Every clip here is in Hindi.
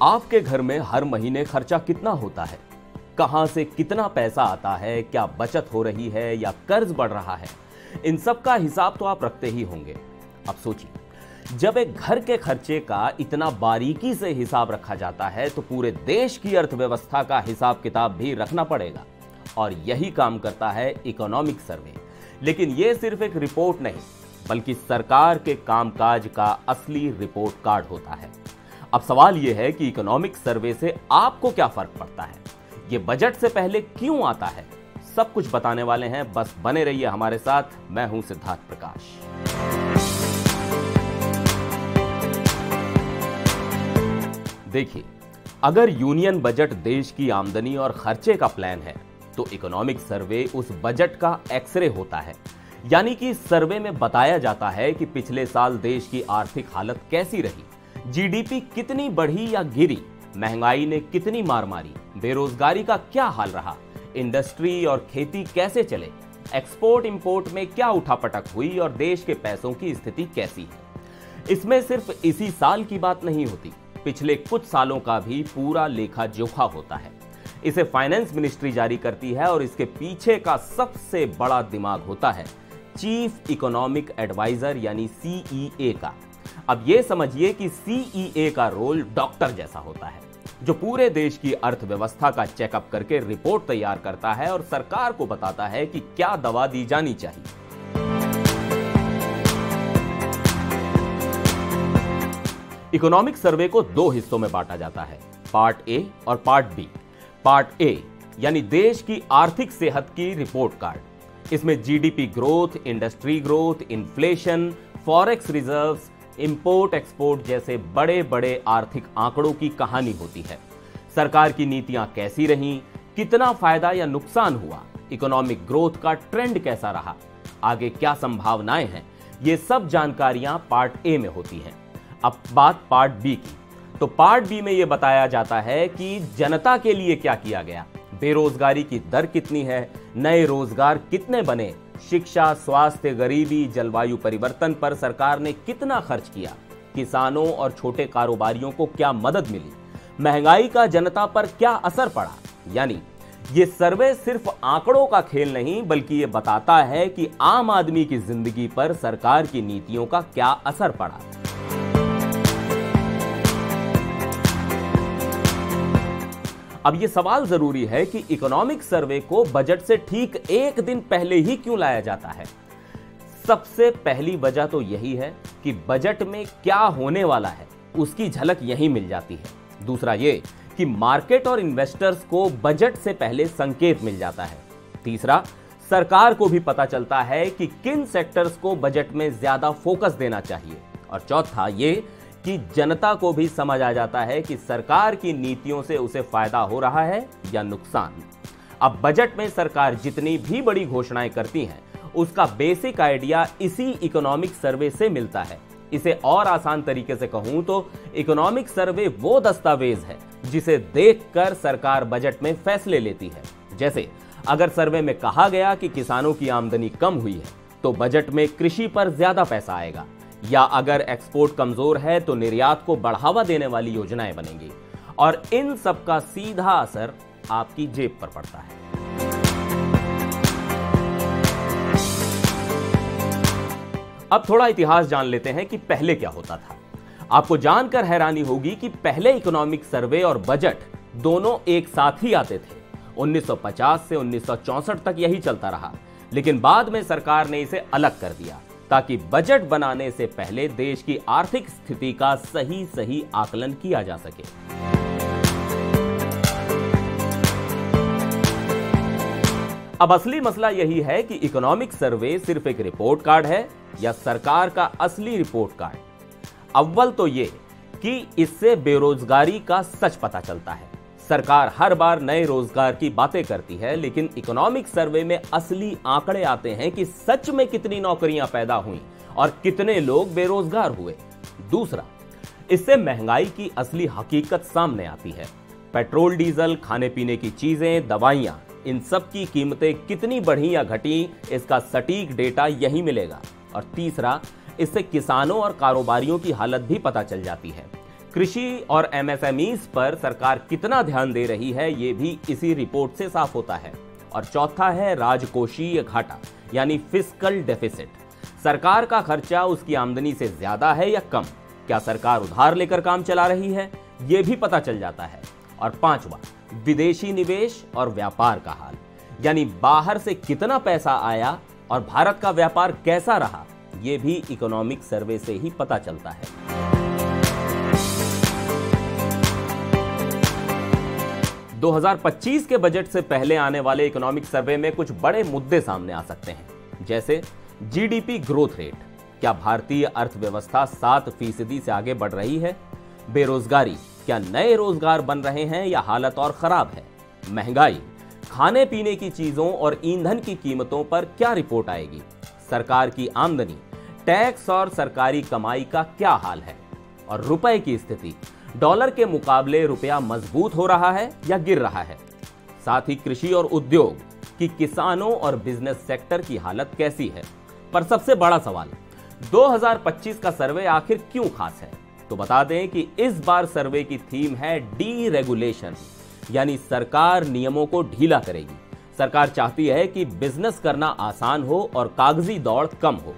आपके घर में हर महीने खर्चा कितना होता है, कहां से कितना पैसा आता है, क्या बचत हो रही है या कर्ज बढ़ रहा है, इन सब का हिसाब तो आप रखते ही होंगे। अब सोचिए, जब एक घर के खर्चे का इतना बारीकी से हिसाब रखा जाता है तो पूरे देश की अर्थव्यवस्था का हिसाब किताब भी रखना पड़ेगा। और यही काम करता है इकोनॉमिक सर्वे। लेकिन यह सिर्फ एक रिपोर्ट नहीं, बल्कि सरकार के कामकाज का असली रिपोर्ट कार्ड होता है। अब सवाल यह है कि इकोनॉमिक सर्वे से आपको क्या फर्क पड़ता है, ये बजट से पहले क्यों आता है, सब कुछ बताने वाले हैं। बस बने रहिए हमारे साथ। मैं हूं सिद्धार्थ प्रकाश। देखिए, अगर यूनियन बजट देश की आमदनी और खर्चे का प्लान है तो इकोनॉमिक सर्वे उस बजट का एक्सरे होता है। यानी कि सर्वे में बताया जाता है कि पिछले साल देश की आर्थिक हालत कैसी रही, जीडीपी कितनी बढ़ी या गिरी, महंगाई ने कितनी मार मारी, बेरोजगारी का क्या हाल रहा, इंडस्ट्री और खेती कैसे चले, एक्सपोर्ट इंपोर्ट में क्या उठापटक हुई और देश के पैसों की स्थिति कैसी है। इसमें सिर्फ इसी साल की बात नहीं होती, पिछले कुछ सालों का भी पूरा लेखा जोखा होता है। इसे फाइनेंस मिनिस्ट्री जारी करती है और इसके पीछे का सबसे बड़ा दिमाग होता है चीफ इकोनॉमिक एडवाइजर यानी सीईए का। अब यह समझिए कि सीईए का रोल डॉक्टर जैसा होता है, जो पूरे देश की अर्थव्यवस्था का चेकअप करके रिपोर्ट तैयार करता है और सरकार को बताता है कि क्या दवा दी जानी चाहिए। इकोनॉमिक सर्वे को दो हिस्सों में बांटा जाता है, पार्ट ए और पार्ट बी। पार्ट ए यानी देश की आर्थिक सेहत की रिपोर्ट कार्ड। इसमें GDP growth, industry growth, inflation, forex reserves, import export जैसे बड़े बड़े आर्थिक आंकड़ों की कहानी होती है। सरकार की नीतियां कैसी रहीं, कितना फायदा या नुकसान हुआ, इकोनॉमिक ग्रोथ का ट्रेंड कैसा रहा, आगे क्या संभावनाएं हैं, ये सब जानकारियां पार्ट ए में होती हैं। अब बात पार्ट बी की, तो पार्ट बी में यह बताया जाता है कि जनता के लिए क्या किया गया, बेरोजगारी की दर कितनी है, नए रोजगार कितने बने, शिक्षा, स्वास्थ्य, गरीबी, जलवायु परिवर्तन पर सरकार ने कितना खर्च किया, किसानों और छोटे कारोबारियों को क्या मदद मिली, महंगाई का जनता पर क्या असर पड़ा। यानी ये सर्वे सिर्फ आंकड़ों का खेल नहीं, बल्कि ये बताता है कि आम आदमी की जिंदगी पर सरकार की नीतियों का क्या असर पड़ा। अब यह सवाल जरूरी है कि इकोनॉमिक सर्वे को बजट से ठीक एक दिन पहले ही क्यों लाया जाता है। सबसे पहली वजह तो यही है कि बजट में क्या होने वाला है उसकी झलक यहीं मिल जाती है। दूसरा ये कि मार्केट और इन्वेस्टर्स को बजट से पहले संकेत मिल जाता है। तीसरा, सरकार को भी पता चलता है कि किन सेक्टर्स को बजट में ज्यादा फोकस देना चाहिए। और चौथा ये कि जनता को भी समझ आ जाता है कि सरकार की नीतियों से उसे फायदा हो रहा है या नुकसान। अब बजट में सरकार जितनी भी बड़ी घोषणाएं करती हैं, उसका बेसिक आइडिया इसी इकोनॉमिक सर्वे से मिलता है। इसे और आसान तरीके से कहूं तो इकोनॉमिक सर्वे वो दस्तावेज है जिसे देखकर सरकार बजट में फैसले लेती है। जैसे अगर सर्वे में कहा गया कि किसानों की आमदनी कम हुई है तो बजट में कृषि पर ज्यादा पैसा आएगा, या अगर एक्सपोर्ट कमजोर है तो निर्यात को बढ़ावा देने वाली योजनाएं बनेंगी। और इन सब का सीधा असर आपकी जेब पर पड़ता है। अब थोड़ा इतिहास जान लेते हैं कि पहले क्या होता था। आपको जानकर हैरानी होगी कि पहले इकोनॉमिक सर्वे और बजट दोनों एक साथ ही आते थे। 1950 से 1964 तक यही चलता रहा, लेकिन बाद में सरकार ने इसे अलग कर दिया ताकि बजट बनाने से पहले देश की आर्थिक स्थिति का सही आकलन किया जा सके। अब असली मसला यही है कि इकोनॉमिक सर्वे सिर्फ एक रिपोर्ट कार्ड है या सरकार का असली रिपोर्ट कार्ड। अव्वल तो ये कि इससे बेरोजगारी का सच पता चलता है। सरकार हर बार नए रोजगार की बातें करती है, लेकिन इकोनॉमिक सर्वे में असली आंकड़े आते हैं कि सच में कितनी नौकरियां पैदा हुई और कितने लोग बेरोजगार हुए। दूसरा, इससे महंगाई की असली हकीकत सामने आती है। पेट्रोल, डीजल, खाने पीने की चीजें, दवाइयां, इन सब की कीमतें कितनी बढ़ी या घटी, इसका सटीक डेटा यही मिलेगा। और तीसरा, इससे किसानों और कारोबारियों की हालत भी पता चल जाती है। कृषि और एमएसएमईज पर सरकार कितना ध्यान दे रही है, ये भी इसी रिपोर्ट से साफ होता है। और चौथा है राजकोषीय घाटा, यानी फिस्कल डेफिसिट। सरकार का खर्चा उसकी आमदनी से ज्यादा है या कम? क्या सरकार उधार लेकर काम चला रही है? यह भी पता चल जाता है। और पांचवा, विदेशी निवेश और व्यापार का हाल, यानी बाहर से कितना पैसा आया और भारत का व्यापार कैसा रहा, यह भी इकोनॉमिक सर्वे से ही पता चलता है। 2025 के बजट से पहले आने वाले इकोनॉमिक सर्वे में कुछ बड़े मुद्दे सामने आ सकते हैं, जैसे जीडीपी ग्रोथ रेट। क्या भारतीय अर्थव्यवस्था 7% से आगे बढ़ रही है? बेरोजगारी, क्या नए रोजगार बन रहे हैं या हालत और खराब है? महंगाई, खाने पीने की चीजों और ईंधन की कीमतों पर क्या रिपोर्ट आएगी? सरकार की आमदनी, टैक्स और सरकारी कमाई का क्या हाल है? और रुपए की स्थिति, डॉलर के मुकाबले रुपया मजबूत हो रहा है या गिर रहा है? साथ ही कृषि और उद्योग की, किसानों और बिजनेस सेक्टर की हालत कैसी है? पर सबसे बड़ा सवाल, 2025 का सर्वे आखिर क्यों खास है? तो बता दें कि इस बार सर्वे की थीम है डीरेगुलेशन, यानी सरकार नियमों को ढीला करेगी। सरकार चाहती है कि बिजनेस करना आसान हो और कागजी दौड़ कम हो।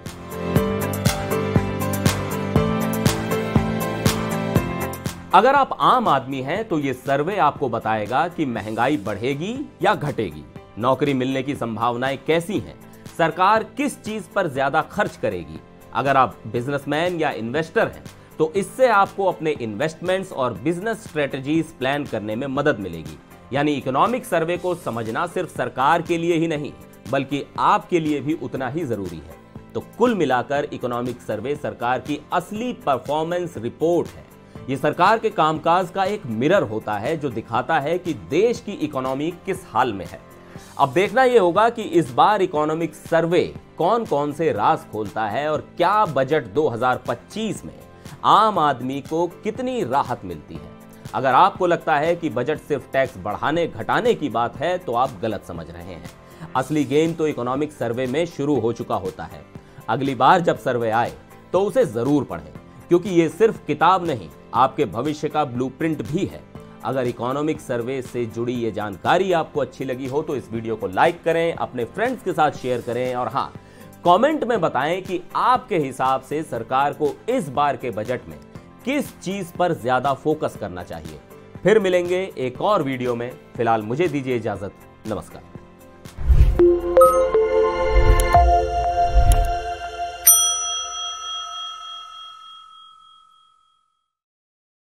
अगर आप आम आदमी हैं तो यह सर्वे आपको बताएगा कि महंगाई बढ़ेगी या घटेगी, नौकरी मिलने की संभावनाएं कैसी हैं, सरकार किस चीज पर ज्यादा खर्च करेगी। अगर आप बिजनेसमैन या इन्वेस्टर हैं तो इससे आपको अपने इन्वेस्टमेंट्स और बिजनेस स्ट्रेटजीज प्लान करने में मदद मिलेगी। यानी इकोनॉमिक सर्वे को समझना सिर्फ सरकार के लिए ही नहीं, बल्कि आपके लिए भी उतना ही जरूरी है। तो कुल मिलाकर इकोनॉमिक सर्वे सरकार की असली परफॉर्मेंस रिपोर्ट है। ये सरकार के कामकाज का एक मिरर होता है जो दिखाता है कि देश की इकोनॉमी किस हाल में है। अब देखना यह होगा कि इस बार इकोनॉमिक सर्वे कौन कौन से राज खोलता है और क्या बजट 2025 में आम आदमी को कितनी राहत मिलती है। अगर आपको लगता है कि बजट सिर्फ टैक्स बढ़ाने घटाने की बात है तो आप गलत समझ रहे हैं। असली गेम तो इकोनॉमिक सर्वे में शुरू हो चुका होता है। अगली बार जब सर्वे आए तो उसे जरूर पढ़ें, क्योंकि ये सिर्फ किताब नहीं, आपके भविष्य का ब्लूप्रिंट भी है। अगर इकोनॉमिक सर्वे से जुड़ी ये जानकारी आपको अच्छी लगी हो तो इस वीडियो को लाइक करें, अपने फ्रेंड्स के साथ शेयर करें और हाँ, कमेंट में बताएं कि आपके हिसाब से सरकार को इस बार के बजट में किस चीज पर ज्यादा फोकस करना चाहिए। फिर मिलेंगे एक और वीडियो में। फिलहाल मुझे दीजिए इजाजत। नमस्कार।